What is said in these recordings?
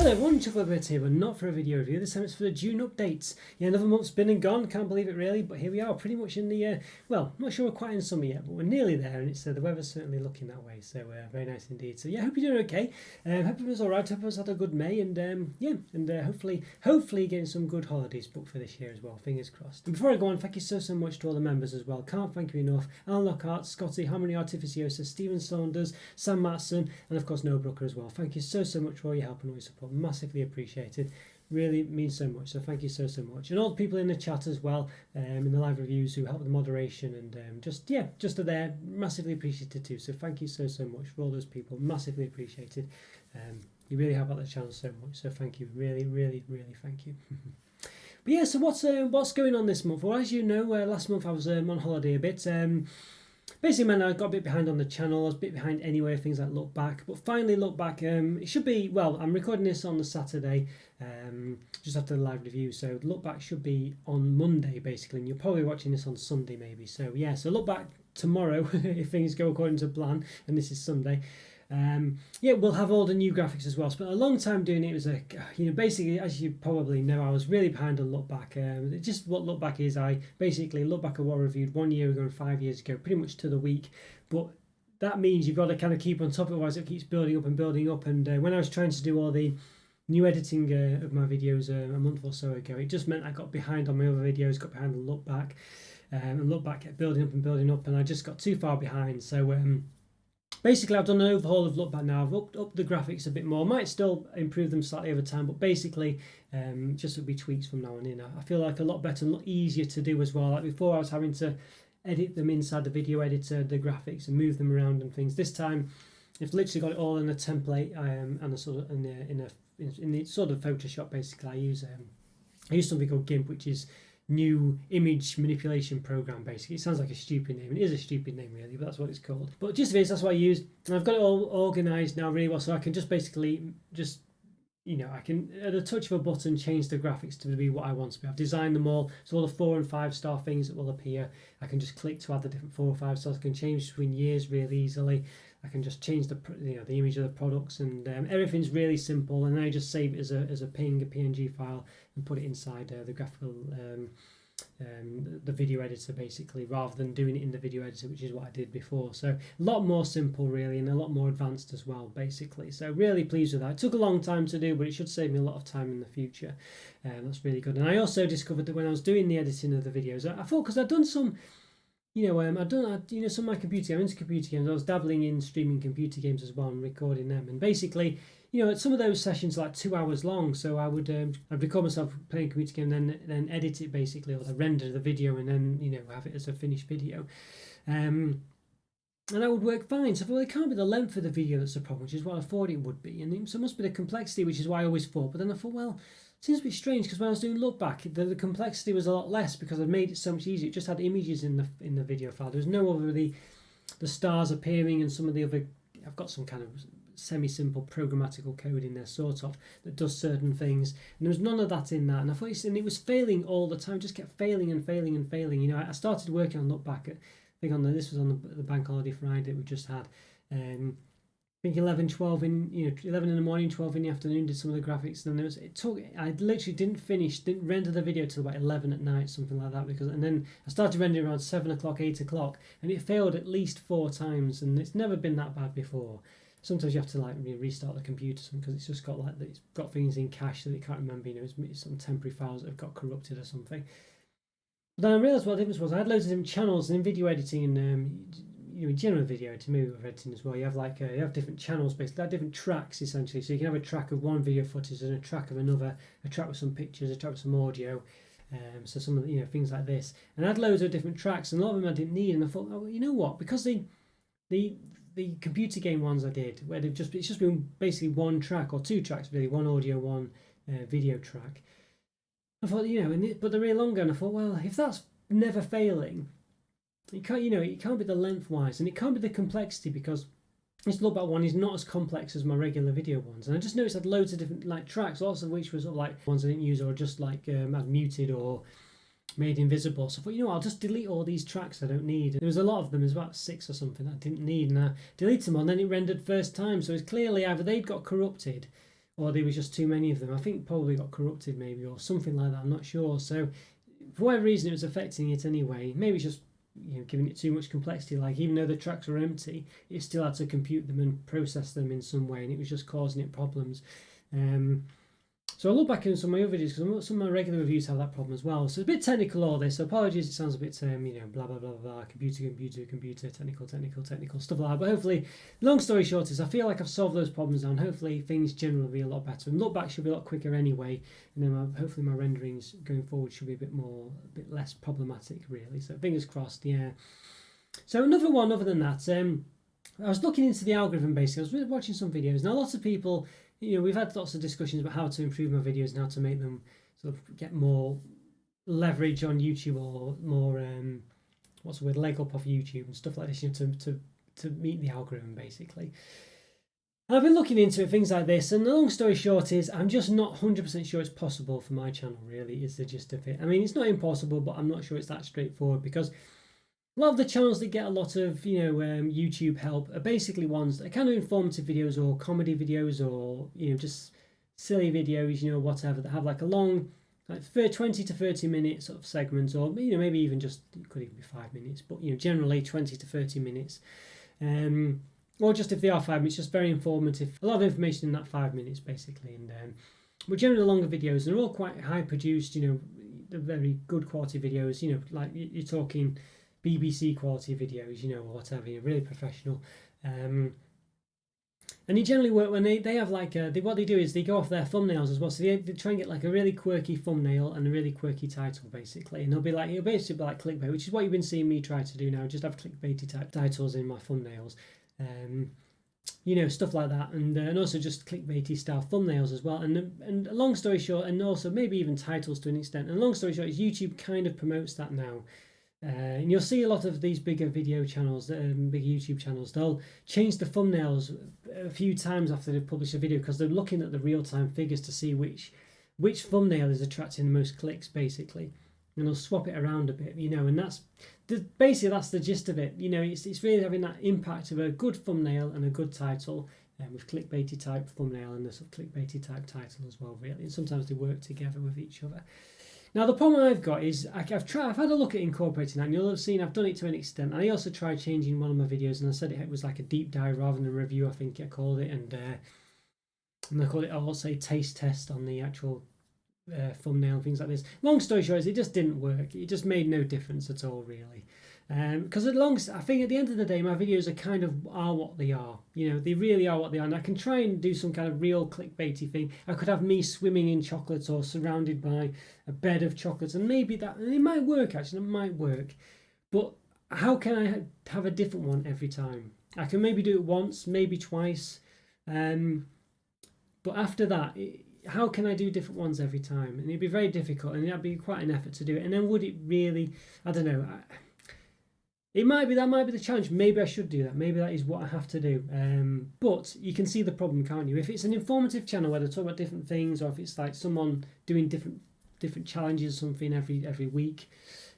Hello everyone, Chocolo here, but not for a video review. This time it's for the June updates. Yeah, another month's been and gone, can't believe it really, but here we are, pretty much in the, well, not sure we're quite in summer yet, but we're nearly there, and it's the weather's certainly looking that way, so very nice indeed. So yeah, hope you're doing okay. Hope everyone's alright, hope everyone's had a good May, and yeah, and hopefully getting some good holidays booked for this year as well, fingers crossed. And before I go on, thank you so much to all the members as well. Can't thank you enough. Alan Lockhart, Scotty, Harmony Artificiosa, Stephen Saunders, Sam Matson, and of course Noah Brooker as well. Thank you so much for all your help and all your support. Massively appreciated. Really means so much. So thank you so much. And all the people in the chat as well, in the live reviews who help with the moderation and just are there. Massively appreciated too. So thank you so much for all those people. Massively appreciated. You really help out the channel so much. So thank you. Really thank you. But yeah, so what's going on this month? Well, as you know, last month I was on holiday a bit. Basically meant I got a bit behind on the channel. I was a bit behind anyway, things like Look Back. But finally, Look Back, it should be, well, I'm recording this on the Saturday, just after the live review. So Look Back should be on Monday, basically. And you're probably watching this on Sunday, maybe. So yeah, so Look Back tomorrow, if things go according to plan. And this is Sunday. Yeah, we'll have all the new graphics as well. Spent a long time doing it. It was basically, as you probably know, I was really behind on Look Back. Just what Look Back is, I basically look back at what I reviewed 1 year ago and 5 years ago, pretty much to the week. But that means you've got to kind of keep on top of it, otherwise it keeps building up and building up. And when I was trying to do all the new editing of my videos a month or so ago, it just meant I got behind on my other videos, got behind on Look Back, and Look Back kept building up, and I just got too far behind. So basically, I've done an overhaul of Look Back now. I've upped the graphics a bit more. Might still improve them slightly over time, but basically, just will be tweaks from now on in. I feel like a lot better and a lot easier to do as well. Like before, I was having to edit them inside the video editor, the graphics, and move them around and things. This time, I've literally got it all in a template and a sort of in the sort of Photoshop. Basically, I use something called GIMP, which is new image manipulation program. Basically, it sounds like a stupid name. It is a stupid name really, but that's what it's called. But just this, that's what I use, and I've got it all organized now really well, so I can just basically I can at a touch of a button change the graphics to be what I want to be. I've designed them all, so all the 4 and 5 star things that will appear, I can just click to add the different 4 or 5 stars. I can change between years really easily. I can just change the image of the products, and everything's really simple. And I just save it as a PNG file and put it inside the graphical the video editor basically, rather than doing it in the video editor, which is what I did before. So a lot more simple really, and a lot more advanced as well basically. So really pleased with that. It took a long time to do, but it should save me a lot of time in the future. That's really good. And I also discovered that when I was doing the editing of the videos, I thought, because I'd done some I've done some of my computer. I'm into computer games. I was dabbling in streaming computer games as well and recording them. And basically, some of those sessions are like 2 hours long. So I would I'd record myself playing a computer game, then edit it basically, or render the video, and then have it as a finished video. And that would work fine. So I thought, well, it can't be the length of the video that's the problem, which is what I thought it would be. And so it must be the complexity, which is why I always thought. But then I thought, well, it seems a bit strange, because when I was doing Look Back, the complexity was a lot less because I'd made it so much easier. It just had images in the video file. There was no other the stars appearing, and some of the other. I've got some kind of semi-simple programmatical code in there, sort of, that does certain things, and there was none of that in that. And I thought, and it was failing all the time, just kept failing. I started working on Look Back at, I think this was on the bank holiday Friday we just had. I think 11 in the morning, 12 in the afternoon, did some of the graphics, and then I literally didn't render the video till about 11 at night, something like that, and then I started rendering around 7 o'clock, 8 o'clock, and it failed at least 4 times, and it's never been that bad before. Sometimes you have to restart the computer because it's just got it's got things in cache that it can't remember, it's some temporary files that have got corrupted or something. But then I realised what the difference was. I had loads of different channels, and in video editing and general video editing, movie editing as well, you have different channels, basically, like different tracks essentially. So you can have a track of one video footage and a track of another, a track with some pictures, a track with some audio. So some of the things like this, and I had loads of different tracks, and a lot of them I didn't need. And I thought, oh, you know what? Because the computer game ones I did, where it's just been basically one track or 2 tracks really, one audio, one video track. I thought, but they're really longer, and I thought, well, if that's never failing, it can't be the lengthwise, and it can't be the complexity, because this Look Back one is not as complex as my regular video ones. And I just noticed I had loads of different tracks, lots of which were sort of ones I didn't use, or just I'd muted or made invisible. So I thought, I'll just delete all these tracks I don't need. There was a lot of them, there's about 6 or something I didn't need, and I deleted them all, and then it rendered first time. So it's clearly either they'd got corrupted, or there was just too many of them. I think probably got corrupted maybe, or something like that. I'm not sure. So for whatever reason, it was affecting it anyway. Maybe it's just giving it too much complexity. Like even though the tracks were empty, it still had to compute them and process them in some way, and it was just causing it problems. So I look back in some of my other videos because some of my regular reviews have that problem as well. So it's a bit technical all this. So apologies, it sounds a bit blah blah blah blah, computer, technical stuff like that. But hopefully, long story short is I feel like I've solved those problems now, and hopefully things generally will be a lot better. And look back should be a lot quicker anyway. And then hopefully my renderings going forward should be a bit less problematic really. So fingers crossed, yeah. So another one other than that, I was looking into the algorithm basically. I was watching some videos. Now lots of people. We've had lots of discussions about how to improve my videos and how to make them sort of get more leverage on YouTube or more leg up off YouTube and stuff like this, to meet the algorithm basically. I've been looking into it, things like this, and the long story short is I'm just not 100% sure it's possible for my channel. Really, is the gist of it. I mean, it's not impossible, but I'm not sure it's that straightforward because a lot of the channels that get a lot of YouTube help are basically ones that are kind of informative videos or comedy videos or just silly videos, whatever, that have like a long, like 20 to 30 minute sort of segments, or maybe even just, it could even be 5 minutes, but generally 20 to 30 minutes, or just if they are 5 minutes, just very informative, a lot of information in that 5 minutes basically. And but generally longer videos, and they're all quite high produced, they're very good quality videos, like you're talking BBC quality videos, or whatever, really professional. And it generally work when they have like what they do is they go off their thumbnails as well. So they try and get like a really quirky thumbnail and a really quirky title basically, and it'll basically be like clickbait, which is what you've been seeing me try to do now. Just have clickbaity type titles in my thumbnails, stuff like that, and also just clickbaity style thumbnails as well. And long story short, and also maybe even titles to an extent. And long story short is YouTube kind of promotes that now. And you'll see a lot of these bigger video channels, big YouTube channels, they'll change the thumbnails a few times after they've published a video because they're looking at the real-time figures to see which thumbnail is attracting the most clicks, basically. And they'll swap it around a bit, and that's basically that's the gist of it. It's really having that impact of a good thumbnail and a good title, with clickbaity type thumbnail and a sort of clickbaity type title as well, really. And sometimes they work together with each other. Now the problem I've got is I've had a look at incorporating that, and you'll have seen I've done it to an extent. I also tried changing one of my videos, and I said it was like a deep dive rather than a review, I think I called it, and I called it, I'll say, taste test on the actual thumbnail and things like this. Long story short is it just didn't work. It just made no difference at all, really. Because I think at the end of the day, my videos are what they are. They really are what they are. And I can try and do some kind of real clickbaity thing. I could have me swimming in chocolates or surrounded by a bed of chocolates, and maybe it might work. Actually, it might work. But how can I have a different one every time? I can maybe do it once, maybe twice, but after that, how can I do different ones every time? And it'd be very difficult, and it'd be quite an effort to do it. And then would it really? I don't know. That might be the challenge. Maybe I should do that. Maybe that is what I have to do. But you can see the problem, can't you? If it's an informative channel where they talk about different things, or if it's like someone doing different challenges, something every week,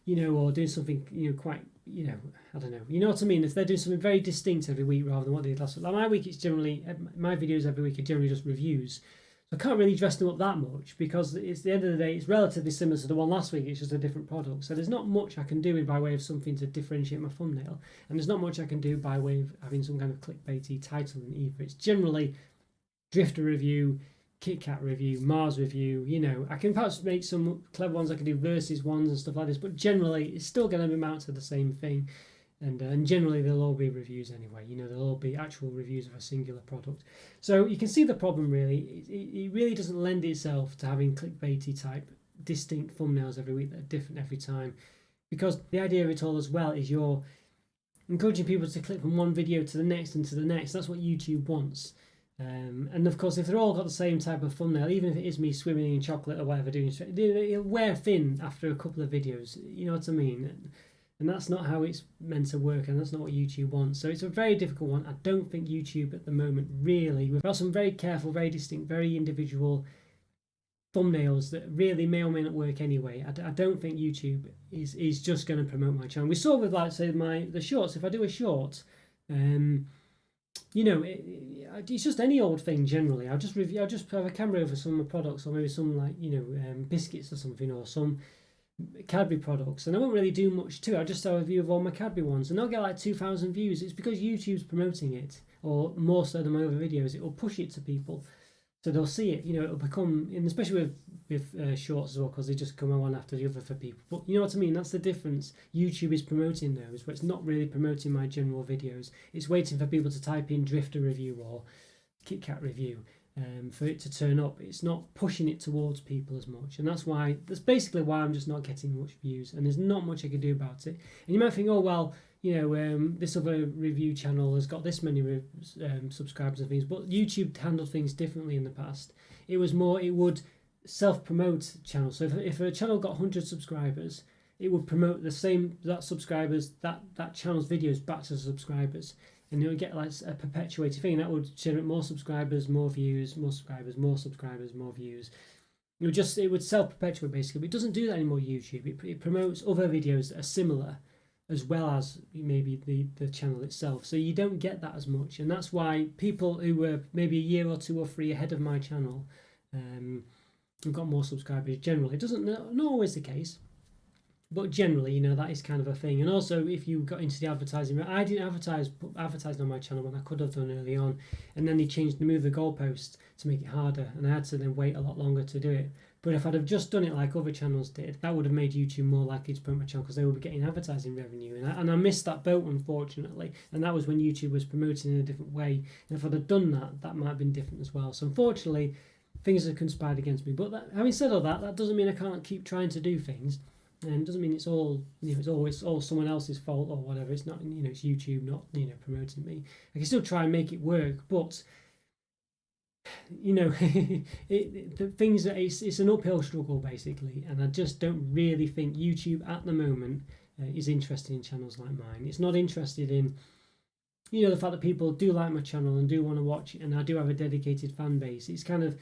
or doing something, quite, I don't know. You know what I mean? If they're doing something very distinct every week rather than what they did last week. Like my videos every week are generally just reviews. So I can't really dress them up that much because it's the end of the day, it's relatively similar to the one last week. It's just a different product. So there's not much I can do by way of something to differentiate my thumbnail. And there's not much I can do by way of having some kind of clickbaity title in either. It's generally Drifter review, Kit Kat review, Mars review. I can perhaps make some clever ones. I can do versus ones and stuff like this. But generally, it's still going to amount to the same thing. And generally they'll all be reviews anyway. They'll all be actual reviews of a singular product. So you can see the problem really. It really doesn't lend itself to having clickbaity type distinct thumbnails every week that are different every time, because the idea of it all as well is you're encouraging people to click from one video to the next and to the next. That's what YouTube wants. And of course, if they're all got the same type of thumbnail, even if it is me swimming in chocolate or whatever, it'll wear thin after a couple of videos. You know what I mean? And that's not how it's meant to work, and that's not what YouTube wants. So it's a very difficult one. I don't think YouTube at the moment really, we've got some very careful, very distinct, very individual thumbnails that really may or may not work anyway. I don't think YouTube is just going to promote my channel. We saw with, like, say, the shorts. If I do a short, I it's just any old thing generally. I'll just have a camera over some products, or maybe some like biscuits or something, or some Cadbury products, and I won't really do much to it. I'll just have a view of all my Cadbury ones, and I'll get like 2,000 views. It's because YouTube's promoting it, or more so than my other videos. It will push it to people, so they'll see it. It'll become, and especially with shorts as well, because they just come one after the other for people. But you know what I mean? That's the difference. YouTube is promoting those, but it's not really promoting my general videos. It's waiting for people to type in Drifter review or Kit Kat review for it to turn up. It's not pushing it towards people as much, and that's basically why I'm just not getting much views, and there's not much I can do about it. And you might think, oh well, this other review channel has got this many subscribers and things, but YouTube handled things differently in the past. It would self-promote channels. So if a channel got 100 subscribers, it would promote that channel's videos back to subscribers, and it would get like a perpetuated thing that would generate more subscribers, more views, more subscribers, more subscribers, more views. It would self-perpetuate basically, but it doesn't do that anymore. YouTube it promotes other videos that are similar, as well as maybe the channel itself. So you don't get that as much, and that's why people who were maybe a year or 2 or 3 ahead of my channel have got more subscribers generally. It doesn't, not always the case, but generally, that is kind of a thing. And also, if you got into the advertising, I didn't advertise on my channel when I could have done early on, and then they moved the goalpost to make it harder, and I had to then wait a lot longer to do it. But if I'd have just done it like other channels did, that would have made YouTube more likely to promote my channel, because they would be getting advertising revenue. And I missed that boat, unfortunately. And that was when YouTube was promoting in a different way. And if I'd have done that, that might have been different as well. So unfortunately, things have conspired against me. But having said all that, that doesn't mean I can't keep trying to do things. And it doesn't mean it's all it's all someone else's fault or whatever. It's not, it's YouTube not promoting me. I can still try and make it work, but the things that it's an uphill struggle basically, and I just don't really think YouTube at the moment is interested in channels like mine. It's not interested in the fact that people do like my channel and do want to watch it, and I do have a dedicated fan base. It's kind of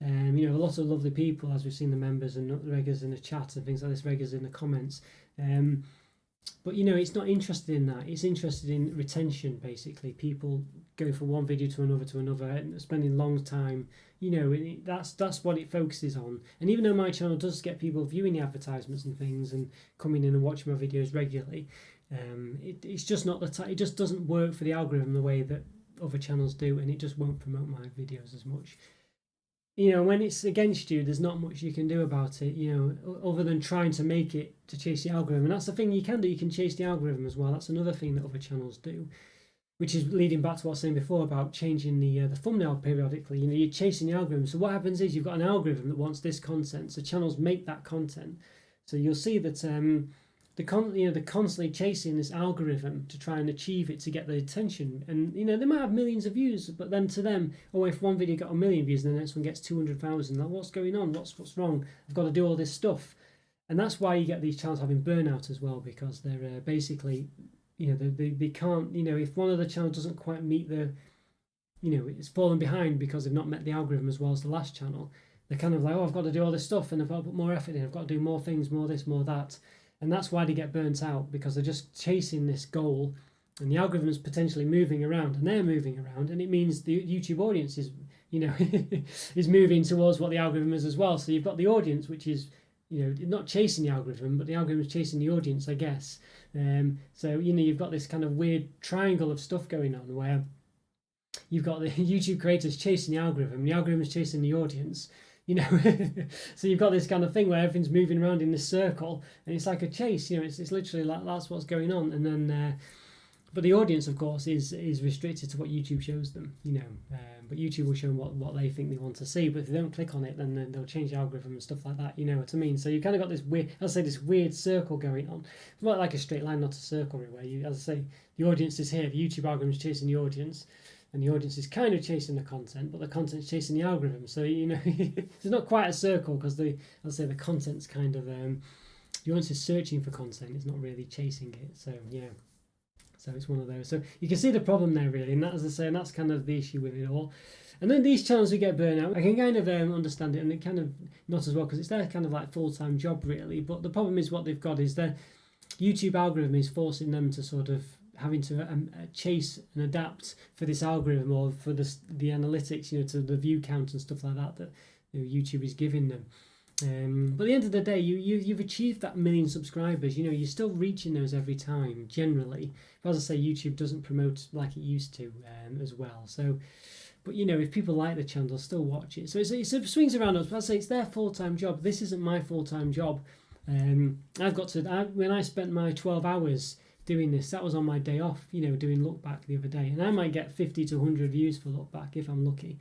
a lot of lovely people, as we've seen, the members and the regulars in the chat and things like this, regulars in the comments. But it's not interested in that. It's interested in retention, basically. People going from one video to another, and spending long time. That's what it focuses on. And even though my channel does get people viewing the advertisements and things and coming in and watching my videos regularly, it's just not it just doesn't work for the algorithm the way that other channels do, and it just won't promote my videos as much. When it's against you, there's not much you can do about it, other than trying to make it to chase the algorithm. And that's the thing you can do. You can chase the algorithm as well. That's another thing that other channels do, which is leading back to what I was saying before about changing the thumbnail periodically. You're chasing the algorithm. So what happens is you've got an algorithm that wants this content. So channels make that content. So you'll see that they're constantly chasing this algorithm to try and achieve it to get the attention. And they might have millions of views, but then to them, if one video got 1 million views and the next one gets 200,000, like, what's going on? What's wrong? I've got to do all this stuff. And that's why you get these channels having burnout as well, because they're basically, they can't, if one of the channels doesn't quite meet it's fallen behind because they've not met the algorithm as well as the last channel. They're kind of like, I've got to do all this stuff, and I've got to put more effort in. I've got to do more things, more this, more that. And that's why they get burnt out, because they're just chasing this goal, and the algorithm is potentially moving around, and they're moving around, and it means the YouTube audience is, is moving towards what the algorithm is as well. So you've got the audience, which is, not chasing the algorithm, but the algorithm is chasing the audience, I guess. So you've got this kind of weird triangle of stuff going on where you've got the YouTube creators chasing the algorithm is chasing the audience. So you've got this kind of thing where everything's moving around in this circle, and it's like a chase. It's literally like that's what's going on. And then, but the audience, of course, is restricted to what YouTube shows them. But YouTube will show them what they think they want to see. But if they don't click on it, then they'll change the algorithm and stuff like that. You know what I mean? So you kind of got this weird, this weird circle going on. It's not like a straight line, not a circle, really. Where as I say, the audience is here. The YouTube algorithm is chasing the audience. And the audience is kind of chasing the content, but the content's chasing the algorithm. So, it's not quite a circle, because the content's kind of, the audience is searching for content, it's not really chasing it. So, yeah. So it's one of those. So you can see the problem there, really. And that, as I say, and that's kind of the issue with it all. And then these channels who get burnout, I can kind of understand it, and it kind of not as well, because it's their kind of like full-time job, really. But the problem is what they've got is their YouTube algorithm is forcing them to sort of having to chase and adapt for this algorithm or for the analytics, you know, to the view count and stuff like that you know, YouTube is giving them. But at the end of the day, you've achieved that 1 million subscribers. You know, you're still reaching those every time, generally. But as I say, YouTube doesn't promote like it used to as well. So, but you know, if people like the channel, they'll still watch it. So it swings around us. But as I say, it's their full-time job. This isn't my full-time job. I've got to. When I spent my 12 hours doing this, that was on my day off. You know, doing look back the other day, and I might get 50 to 100 views for look back if I'm lucky.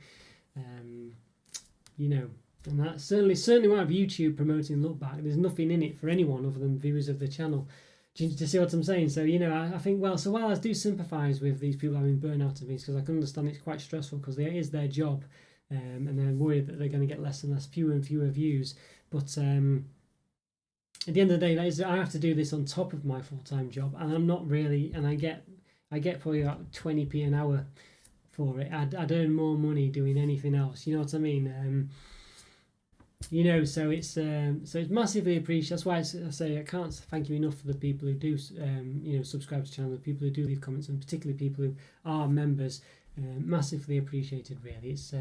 You know. And that certainly won't have YouTube promoting look back. There's nothing in it for anyone other than viewers of the channel. Do you see what I'm saying? So, you know, I think, well, so while I do sympathise with these people having burnout of these, because I can understand it's quite stressful because it is their job, and they're worried that they're going to get less and less, fewer and fewer views. But at the end of the day, I have to do this on top of my full-time job, and I'm not really, and I get probably about 20p an hour for it. I'd earn more money doing anything else. You know what I mean? You know, so it's massively appreciated. That's why I say I can't thank you enough for the people who do, you know, subscribe to the channel, the people who do leave comments, and particularly people who are members. Massively appreciated, really. It's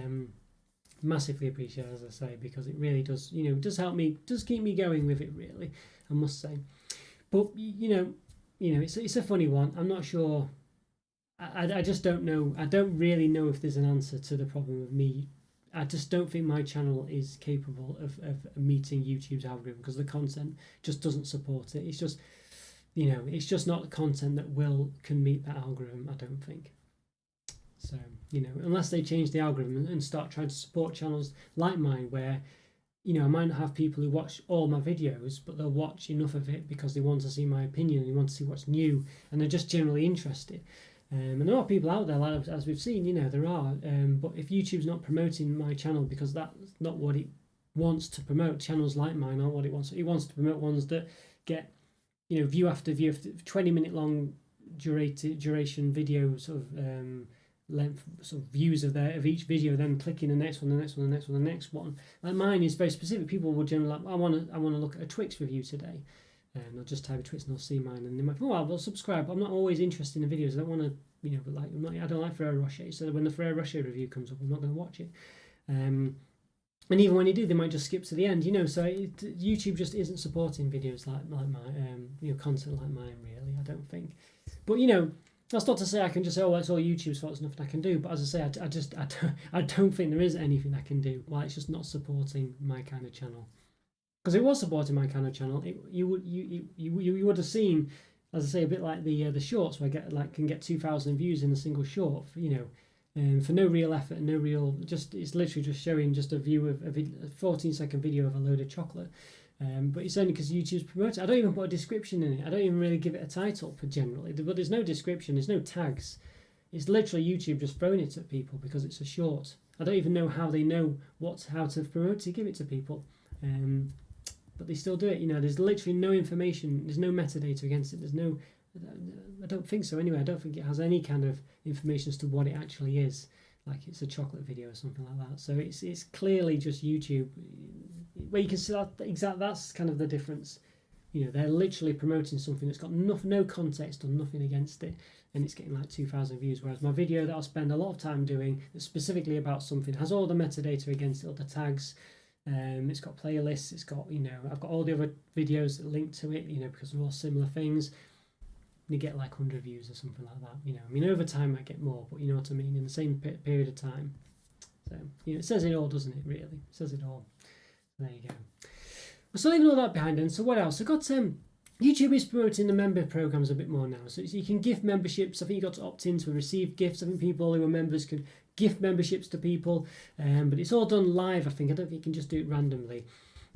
massively appreciated, as I say, because it really does, you know, does help me, does keep me going with it, really, I must say. But you know, it's a funny one. I'm not sure. I just don't know. I don't really know if there's an answer to the problem of me. I just don't think my channel is capable of meeting YouTube's algorithm because the content just doesn't support it. It's just, you know, it's just not the content that can meet that algorithm, I don't think. So, you know, unless they change the algorithm and start trying to support channels like mine where, you know, I might not have people who watch all my videos, but they'll watch enough of it because they want to see my opinion and they want to see what's new and they're just generally interested. And there are people out there, like, as we've seen, you know, there are. But if YouTube's not promoting my channel because that's not what it wants to promote, channels like mine aren't what it wants. It wants to promote ones that get, you know, view after view, 20-minute long duration video sort of length, sort of views of each video, then clicking the next one, the next one, the next one, the next one. Like mine is very specific. People will generally like, I want to look at a Twix review today. And they'll just type a Twix and they'll see mine, and they might, oh, I'll subscribe. I'm not always interested in the videos. I don't want to, you know, but like I don't like Ferrero Rocher, so when the Ferrero Rocher review comes up, I'm not going to watch it. And even when you do, they might just skip to the end, you know. So YouTube just isn't supporting videos like mine, you know, content like mine, really. I don't think. But you know, that's not to say I can just say, oh, it's all YouTube's fault. There's nothing I can do. But as I say, I don't think there is anything I can do. Well, it's just not supporting my kind of channel. Because it was supporting my kind of channel, you would have seen, as I say, a bit like the shorts where I can get 2,000 views in a single short, you know, for no real effort, and no real, just it's literally just showing just a view of a 14-second video of a load of chocolate. But it's only because YouTube's promoting. I don't even put a description in it. I don't even really give it a title generally. But there's no description. There's no tags. It's literally YouTube just throwing it at people because it's a short. I don't even know how they know how to promote to give it to people. But they still do it. You know, there's literally no information. There's no metadata against it. There's no. I don't think so. Anyway, I don't think it has any kind of information as to what it actually is. Like it's a chocolate video or something like that. So it's clearly just YouTube, where you can see that that's kind of the difference. You know, they're literally promoting something that's got no context or nothing against it, and it's getting like 2,000 views. Whereas my video that I'll spend a lot of time doing, that's specifically about something, has all the metadata against it, all the tags. It's got playlists. It's got, you know, I've got all the other videos that link to it. You know, because they're all similar things. You get like 100 views or something like that. You know, I mean, over time I get more, but you know what I mean, in the same period of time. So, you know, it says it all, doesn't it, really? It says it all. There you go. So leaving all that behind then, so what else? I got YouTube is promoting the member programs a bit more now. So you can gift memberships. I think you got to opt in to receive gifts. I think people who are members could gift memberships to people. But it's all done live, I think. I don't think you can just do it randomly.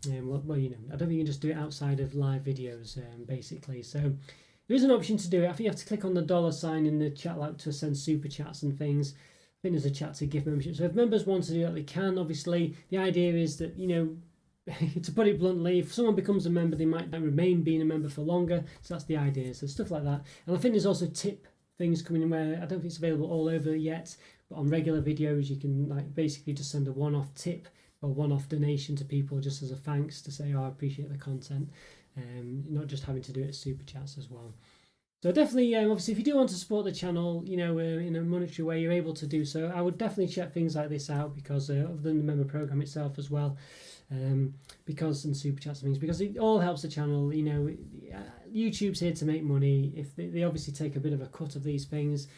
Well, you know, I don't think you can just do it outside of live videos, basically. So there is an option to do it. I think you have to click on the $ in the chat, like to send super chats and things. I think there's a chat to gift membership. So if members want to do that, they can. Obviously, the idea is that, you know, to put it bluntly, if someone becomes a member, they might remain being a member for longer. So that's the idea. So stuff like that. And I think there's also tip things coming in where I don't think it's available all over yet, but on regular videos you can like basically just send a one-off tip or one-off donation to people just as a thanks to say, oh, I appreciate the content. Not just having to do it as super chats as well. So definitely, obviously, if you do want to support the channel, you know, in a monetary way, you're able to do so. I would definitely check things like this out because other than the member program itself as well, because and super chats and things, because it all helps the channel. You know, YouTube's here to make money. If they obviously take a bit of a cut of these things,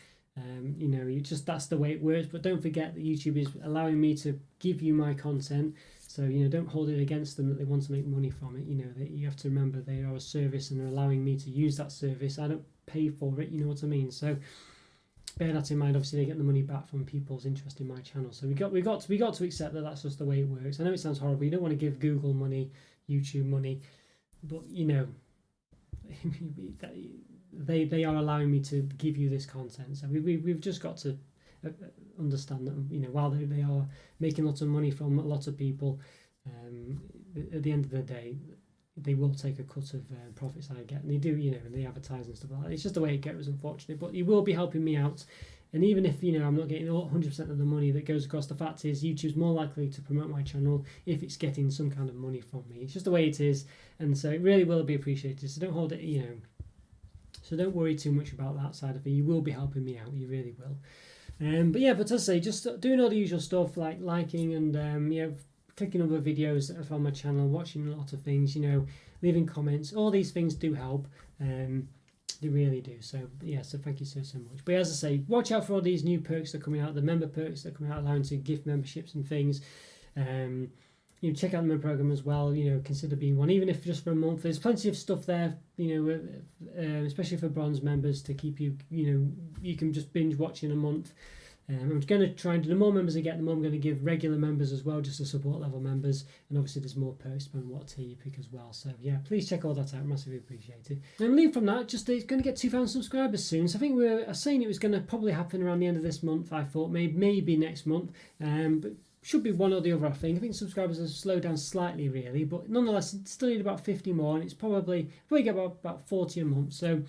you know, that's the way it works. But don't forget that YouTube is allowing me to give you my content. So, you know, don't hold it against them that they want to make money from it. You know, that you have to remember they are a service and they're allowing me to use that service. I don't pay for it, you know what I mean? So bear that in mind. Obviously, they get the money back from people's interest in my channel. So we got to accept that that's just the way it works. I know it sounds horrible. You don't want to give Google money, YouTube money, but you know, they are allowing me to give you this content. So we've just got to understand that, you know, while they are making lots of money from a lot of people, at the end of the day they will take a cut of profits I get, and they do, you know, and they advertise and stuff like that. It's just the way it goes, unfortunately, but you will be helping me out. And even if, you know, I'm not getting 100% of the money that goes across, the fact is YouTube's more likely to promote my channel if it's getting some kind of money from me. It's just the way it is, and so it really will be appreciated. So don't hold it, you know, so don't worry too much about that side of it. You will be helping me out, you really will. But yeah, but as I say, just doing all the usual stuff like liking and you know, clicking other videos that are on my channel, watching a lot of things, you know, leaving comments. All these things do help. They really do. So yeah, so thank you so much. But as I say, watch out for all these new perks that are coming out, the member perks that are coming out, allowing to gift memberships and things. You know, check out the member program as well. You know, consider being one, even if just for a month. There's plenty of stuff there, you know, especially for bronze members, to keep you, you know, you can just binge watch in a month. I'm going to try and do, the more members I get, the more I'm going to give regular members as well, just to support level members. And obviously there's more perks depending on what tier you pick as well. So yeah, please check all that out, massively appreciated. And leave from that, just it's going to get 2,000 subscribers soon. So I think we were saying it was going to probably happen around the end of this month. I thought maybe next month, but should be one or the other. I think subscribers have slowed down slightly really, but nonetheless still need about 50 more, and it's probably get about 40 a month. So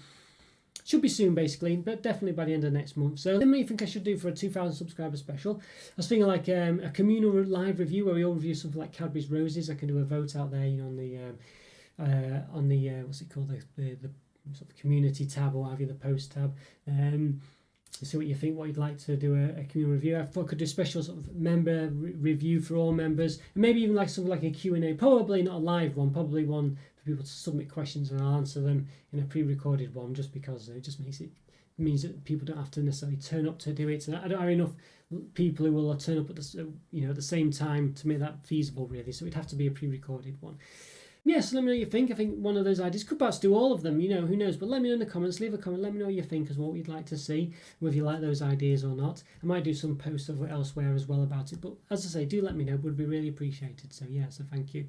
should be soon, basically, but definitely by the end of next month. So then what do you think I should do for a 2,000 subscriber special? I was thinking like a communal live review where we all review something like Cadbury's Roses. I can do a vote out there, you know, on the what's it called, the sort of community tab, or have you, the post tab. See what you think, what you'd like to do a communal review. I thought I could do a special sort of member review for all members, and maybe even like something like a Q&A. Probably not a live one, probably one for people to submit questions and I'll answer them in a pre-recorded one, just because it just means that people don't have to necessarily turn up to do it. And I don't have enough people who will turn up at the, you know, at the same time to make that feasible really. So it'd have to be a pre-recorded one. Yes, let me know what you think. I think one of those ideas could perhaps do all of them, you know, who knows. But let me know in the comments, leave a comment, let me know what you think as well, what you'd like to see, whether you like those ideas or not. I might do some posts elsewhere as well about it. But as I say, do let me know, it would be really appreciated. So yeah, so thank you.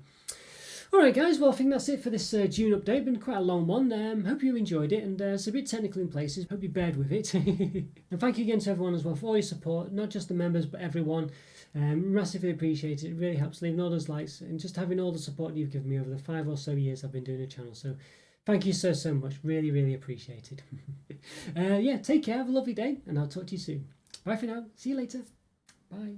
Alright guys, well I think that's it for this June update. Been quite a long one. Hope you enjoyed it, and it's a bit technical in places. Hope you bared with it. And thank you again to everyone as well for all your support, not just the members but everyone. Massively appreciate it. It really helps leaving all those likes and just having all the support you've given me over the 5 or so years I've been doing the channel. So thank you so much. Really appreciated. Yeah, take care, have a lovely day, and I'll talk to you soon. Bye for now. See you later. Bye.